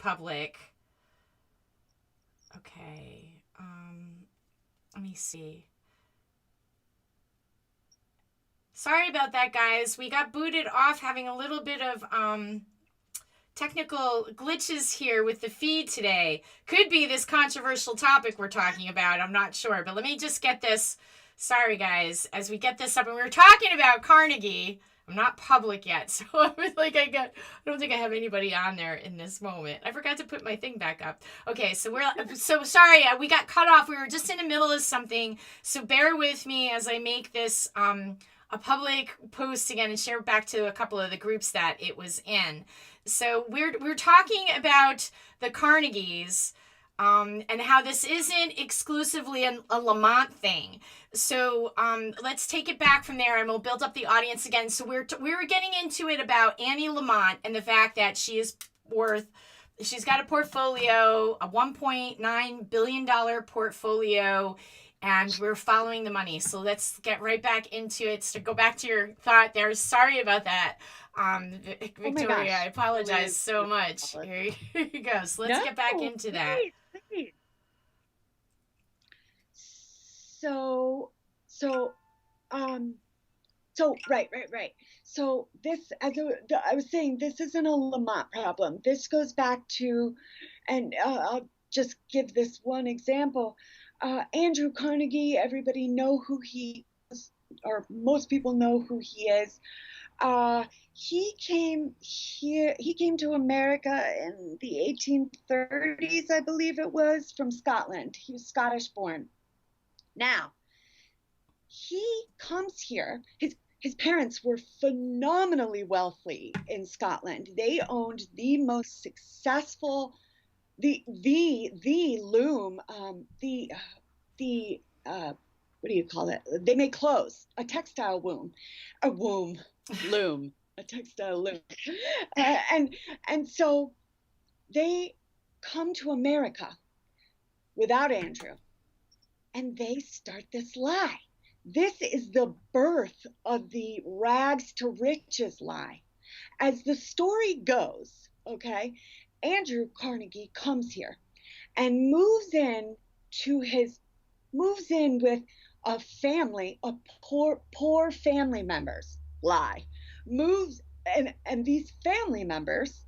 public. Okay. Let me see. Sorry about that, guys. We got booted off, having a little bit of technical glitches here with the feed today. Could be this controversial topic we're talking about. I'm not sure. But let me just get this. Sorry, guys. As we get this up, and we were talking about Carnegie. I'm not public yet, so I was like, I don't think I have anybody on there in this moment. I forgot to put my thing back up. Okay, so so sorry, we got cut off. We were just in the middle of something, so bear with me as I make this a public post again and share it back to a couple of the groups that it was in. So we're talking about the Carnegies. And how this isn't exclusively a Lamont thing. So let's take it back from there, and we'll build up the audience again. So we were getting into it about Annie Lamont and the fact that she's got a portfolio, a $1.9 billion portfolio, and we're following the money. So let's get right back into it. So go back to your thought there. Sorry about that. Victoria, I apologize so much. Here you go. So let's get back into that. Please. So, right. So this, as I was saying, this isn't a Lamont problem. This goes back to, and I'll just give this one example. Andrew Carnegie, everybody know who he is, or most people know who he is. He came to America in the 1830s, I believe it was, from Scotland. He was Scottish born. Now, he comes here. His parents were phenomenally wealthy in Scotland. They owned the most successful, the loom, what do you call it? They make clothes, a textile loom, a textile loom. And so they come to America without Andrew, and they start this lie. This is the birth of the rags to riches lie. As the story goes, okay, Andrew Carnegie comes here and moves in with a family of poor family members. Lie. Moves, and these family members,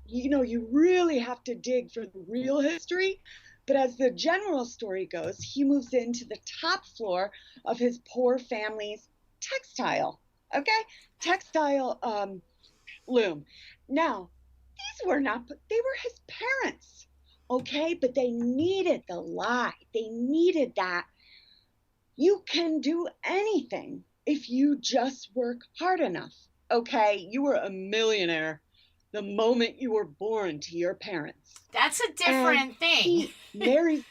you really have to dig for the real history. But as the general story goes, he moves into the top floor of his poor family's textile loom. Now, they were his parents, okay? But they needed the lie. They needed that. You can do anything if you just work hard enough, okay? You were a millionaire the moment you were born to your parents. That's a different thing. He marries.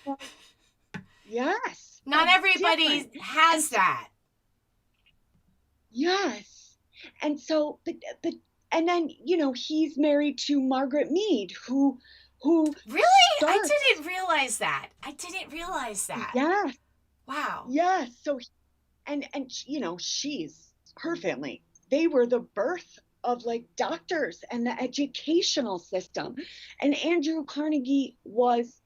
Yes. Not everybody has that. Yes. And so, and then, he's married to Margaret Mead, who really? I didn't realize that. Yes. Wow. Yes. So, and her family, they were the birth of like doctors and the educational system. And Andrew Carnegie was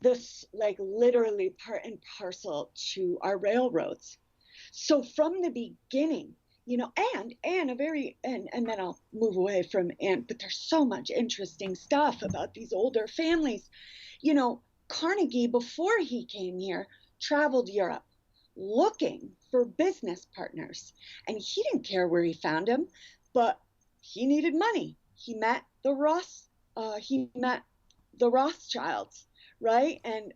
this, like, literally part and parcel to our railroads. So from the beginning, and then I'll move away from Anne, but there's so much interesting stuff about these older families. Carnegie, before he came here, traveled Europe looking for business partners, and he didn't care where he found them, but he needed money. He met the Rothschilds, right? And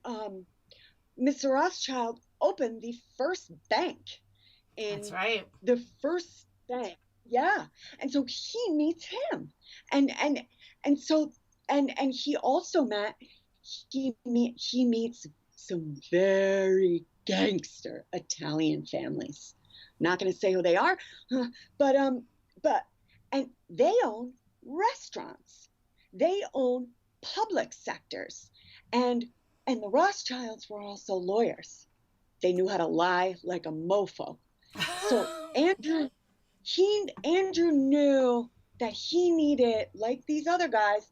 Mr. Rothschild opened the first bank That's right. The first bank. Yeah. And so he meets him. And he also meets some very gangster Italian families. Not going to say who they are, but they own restaurants. They own public sectors. And the Rothschilds were also lawyers. They knew how to lie like a mofo. So Andrew knew that he needed, like these other guys,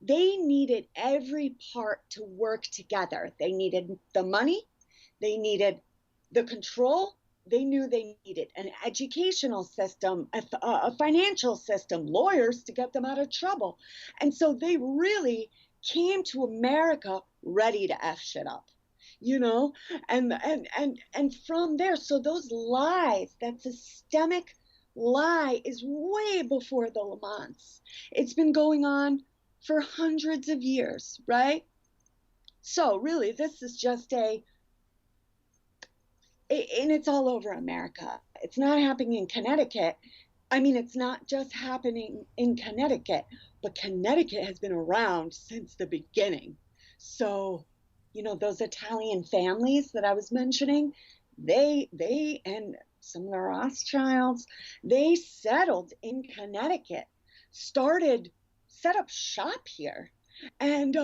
they needed every part to work together. They needed the money, they needed the control, they knew they needed an educational system, a financial system, lawyers to get them out of trouble. And so they really came to America ready to F shit up, you know? And from there, so those lies, that systemic lie is way before the Lamonts. It's been going on for hundreds of years, right? So really, this is just and it's all over America. It's not happening in Connecticut. I mean, it's not just happening in Connecticut, but Connecticut has been around since the beginning. So, those Italian families that I was mentioning, and some of the Rothschilds, they settled in Connecticut, set up shop here. And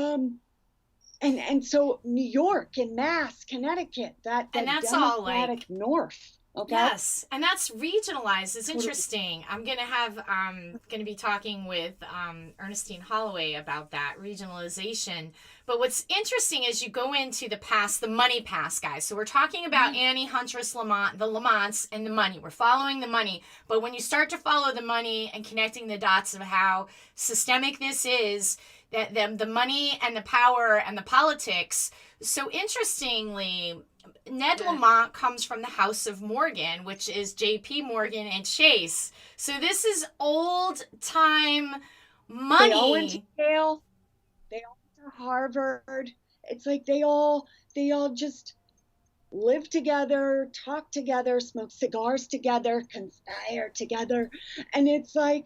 so New York and Mass, Connecticut, that that's all like North. Okay. Yes, and that's regionalized. It's interesting. I'm gonna be talking with Ernestine Holloway about that regionalization. But what's interesting is you go into the past, the money past, guys. So we're talking about Annie Huntress Lamont, the Lamonts, and the money. We're following the money. But when you start to follow the money and connecting the dots of how systemic this is, that the money and the power and the politics. So interestingly, Ned Lamont comes from the House of Morgan, which is J.P. Morgan and Chase. So this is old time money. They all went to Yale. They all went to Harvard. It's like they all just live together, talk together, smoke cigars together, conspire together, and it's like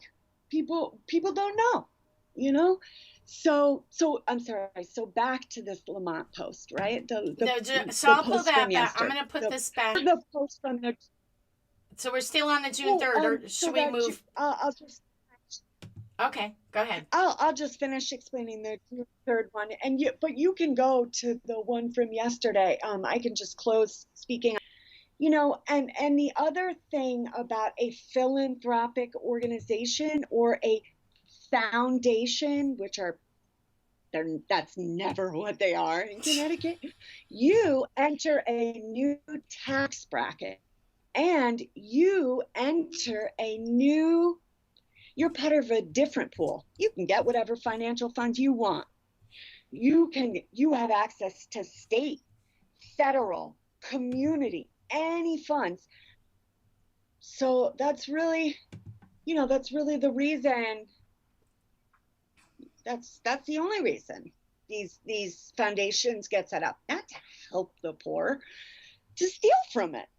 people don't know, So I'm sorry. So back to this Lamont post, right? So I'll pull that back. I'm going to put this back. The post from the. So we're still on the June 3rd, or should we move? I'll just. Okay, go ahead. I'll just finish explaining the June 3rd one, but you can go to the one from yesterday. I can just close speaking. And the other thing about a philanthropic organization or a foundation, that's never what they are in Connecticut. You enter a new tax bracket, and you enter you're part of a different pool. You can get whatever financial funds you want. You have access to state, federal, community, any funds. So that's really the reason. That's the only reason these foundations get set up, not to help the poor, to steal from it.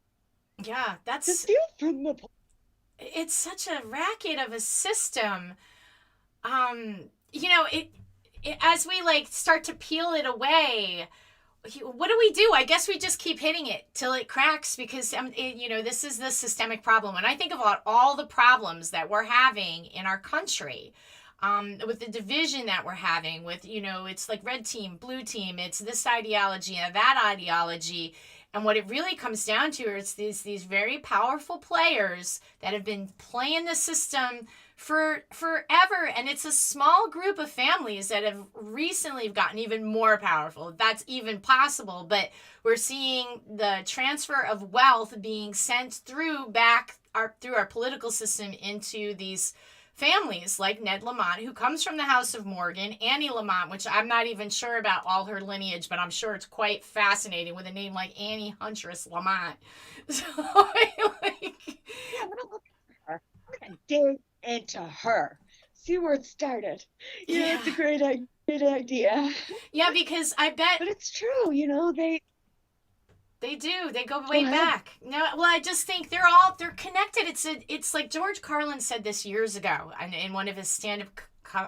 Yeah, to steal from the poor. It's such a racket of a system. As we start to peel it away, what do? I guess we just keep hitting it till it cracks, because this is the systemic problem. When I think about all the problems that we're having in our country, with the division that we're having with, it's like red team, blue team, it's this ideology and that ideology. And what it really comes down to is these very powerful players that have been playing the system for forever. And it's a small group of families that have recently gotten even more powerful. That's even possible. But we're seeing the transfer of wealth being sent through our political system into these families like Ned Lamont, who comes from the House of Morgan, Annie Lamont, which I'm not even sure about all her lineage, but I'm sure it's quite fascinating with a name like Annie Huntress Lamont. So, I'm gonna look at her. I'm gonna dig into her. See where it started. Yeah, it's a great idea. Yeah, because I bet. But it's true, They do. They go way back. No, well, I just think they're connected. It's like George Carlin said this years ago in one of his stand-up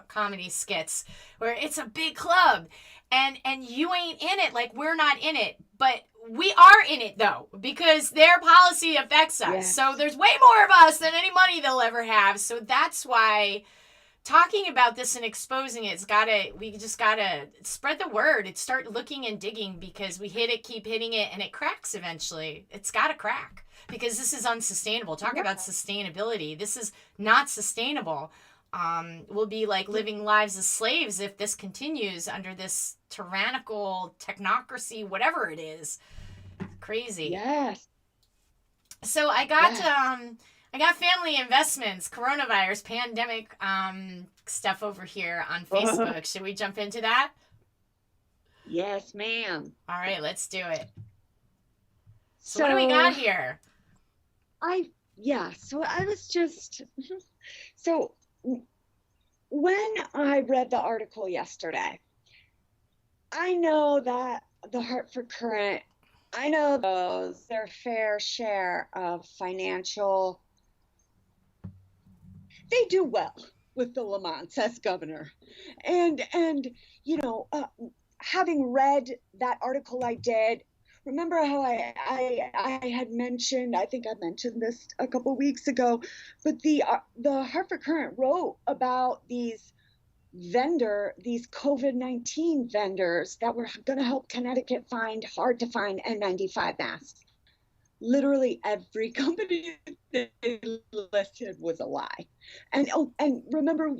comedy skits, where it's a big club, and you ain't in it like we're not in it, but we are in it though, because their policy affects us. Yes. So there's way more of us than any money they'll ever have. So that's why talking about this and exposing it, we just gotta spread the word. It's start looking and digging, because we keep hitting it, and it cracks eventually. It's gotta crack, because this is unsustainable. Talk about sustainability. This is not sustainable. will be like living lives as slaves if this continues under this tyrannical technocracy, whatever it is. Crazy. Yes. So Yes. I got family investments, coronavirus, pandemic stuff over here on Facebook. Should we jump into that? Yes, ma'am. All right, let's do it. So what do we So got here? so I was just, so when I read the article yesterday, I know that the Hartford Courant, I know those their fair share of financial, they do well with the Lamonts as governor. And having read that article I did, remember how I had mentioned, I think I mentioned this a couple weeks ago, but the Hartford Courant wrote about these COVID-19 vendors that were going to help Connecticut find hard to find N95 masks. Literally every company they listed was a lie. And remember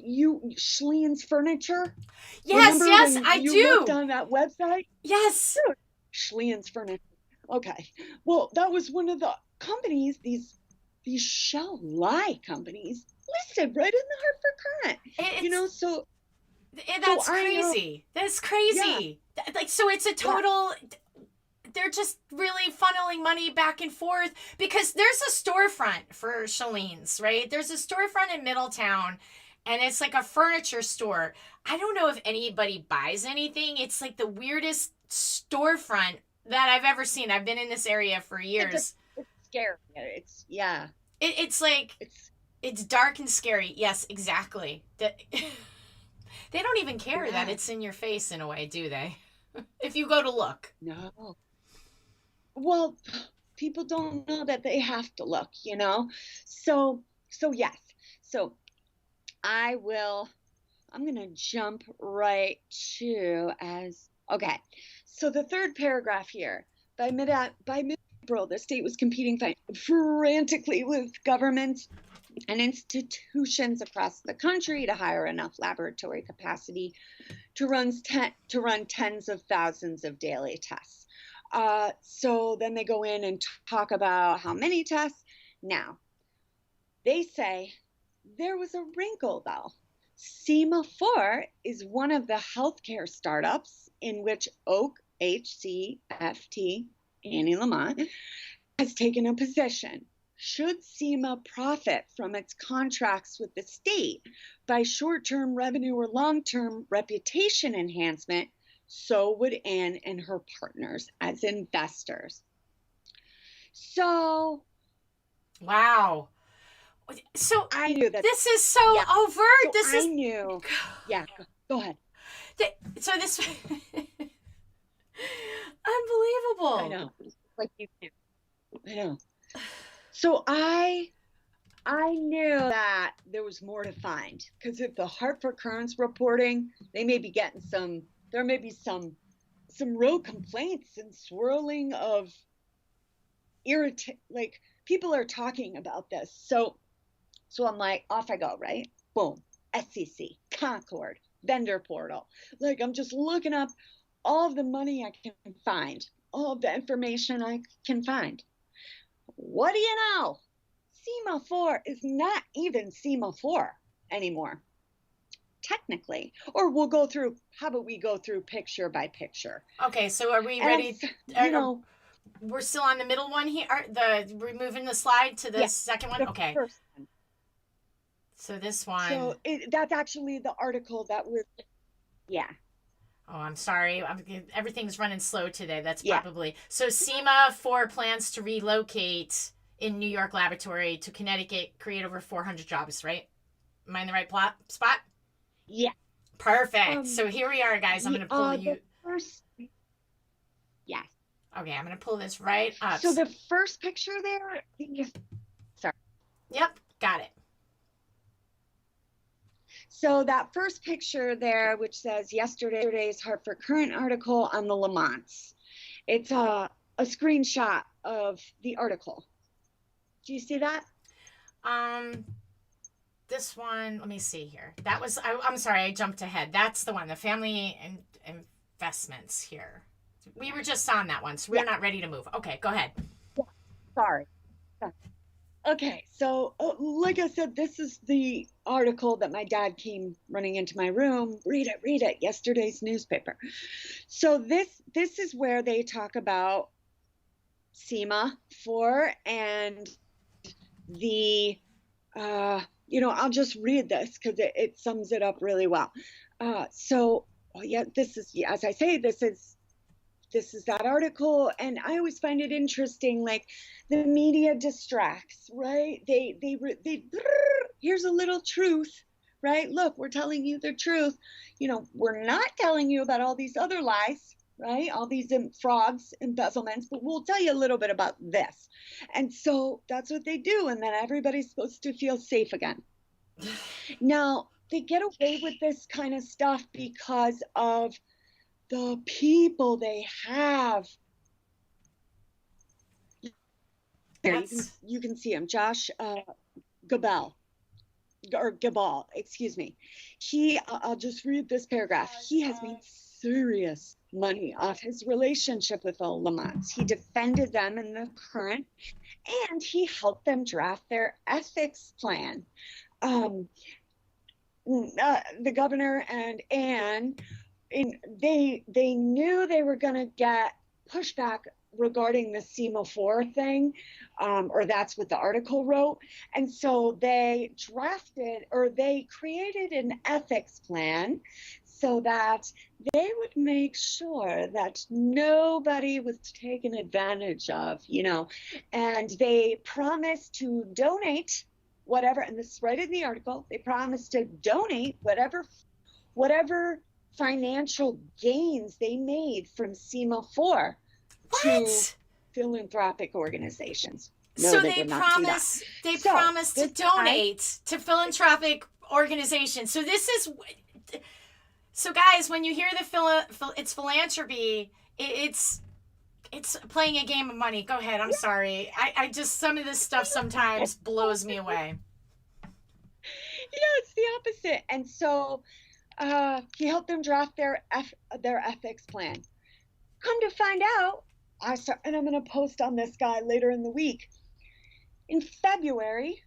Schleen's Furniture? Yes, Remember yes, when I you looked do. on that website? Yes. Schleen's Furniture. Okay. Well, that was one of the companies, these shell lie companies listed right in the Hartford Courant. It's So that's I know, crazy. That's yeah, crazy. Like, so it's a yeah. total, they're just really funneling money back and forth because there's a storefront for Shalene's, right? There's a storefront in Middletown and it's like a furniture store. I don't know if anybody buys anything. It's like the weirdest storefront that I've ever seen. I've been in this area for years. It's scary. Yeah. It's like, It's it's dark and scary. Yes, exactly. They don't even care that yeah. it's in your face in a way, do they? If you go to look. No. Well, people don't know that they have to look. So yes. So I will I'm going to jump right to as okay. So the third paragraph here, by mid-April, the state was competing frantically with governments and institutions across the country to hire enough laboratory capacity to run tens of thousands of daily tests. So then they go in and talk about how many tests. Now, they say there was a wrinkle though. SEMA4 is one of the healthcare startups in which Oak HCFT, Annie Lamont, has taken a position. Should SEMA profit from its contracts with the state by short-term revenue or long-term reputation enhancement, so would Anne and her partners as investors. So, wow. So I knew that. this is so Yeah. overt. So This I is knew. Yeah. Go ahead. so this I unbelievable. know. Like you knew. I know. So I knew that there was more to find because if the Hartford Courant's reporting, they may be getting there may be some real complaints and swirling of like people are talking about this. So I'm like, off I go, right? Boom. SEC, Concord, vendor portal. Like I'm just looking up all of the money I can find, all of the information I can find. What do you know? SEMA 4 is not even SEMA 4 anymore, technically. Or how about we go through picture by picture? Okay, so are we As ready? you know, We're still on the middle one here. We're moving the slide to the yeah, second one. the Okay, first one. so this one. So that's actually the article that was, yeah, Oh, I'm sorry. Everything's running slow today. That's yeah. probably so. SEMA 4 plans to relocate in New York laboratory to Connecticut, create over 400 jobs. Right? Am I in the right spot? Yeah. Perfect. So here we are, guys. I'm gonna pull you. The first, yes. Okay, I'm gonna pull this right up. So the first picture there, sorry. Yep, got it. So that first picture there, which says yesterday's Hartford Courant article on the Lamonts, it's a screenshot of the article. Do you see that? this one, let me see here. That was, I'm sorry, I jumped ahead. That's the one, the family investments here. We were just on that one, so we're Yeah. not ready to move. Okay, go ahead. Yeah. Sorry. Okay, so like I said, this is the article that my dad came running into my room. Read it. Yesterday's newspaper. So this is where they talk about SEMA 4 and the I'll just read this because it sums it up really well. This is, as I say, this is that article, and I always find it interesting. Like, the media distracts, right? They here's a little truth, right? Look, we're telling you the truth. We're not telling you about all these other lies, right? All these frauds, embezzlements, but we'll tell you a little bit about this. And so that's what they do, and then everybody's supposed to feel safe again. Now, they get away with this kind of stuff because of the people they have. There, you can see him, Josh Gabal, excuse me. I'll just read this paragraph. He has made serious money off his relationship with the Lamonts. He defended them in the current, and he helped them draft their ethics plan. The governor and Anne, they knew they were going to get pushback regarding the SEMA 4 thing, or that's what the article wrote. And so they created an ethics plan so that they would make sure that nobody was taken advantage of, and they promised to donate whatever, and this is right in the article, they promised to donate whatever financial gains they made from SEMA 4 to philanthropic organizations. No, so they promised to donate to philanthropic organizations. So guys, when you hear it's philanthropy, it's playing a game of money. Go ahead. I'm sorry. I just, some of this stuff sometimes blows me away. It's the opposite. And so he helped them draft their ethics plan. Come to find out, and I'm going to post on this guy later in the week. In February,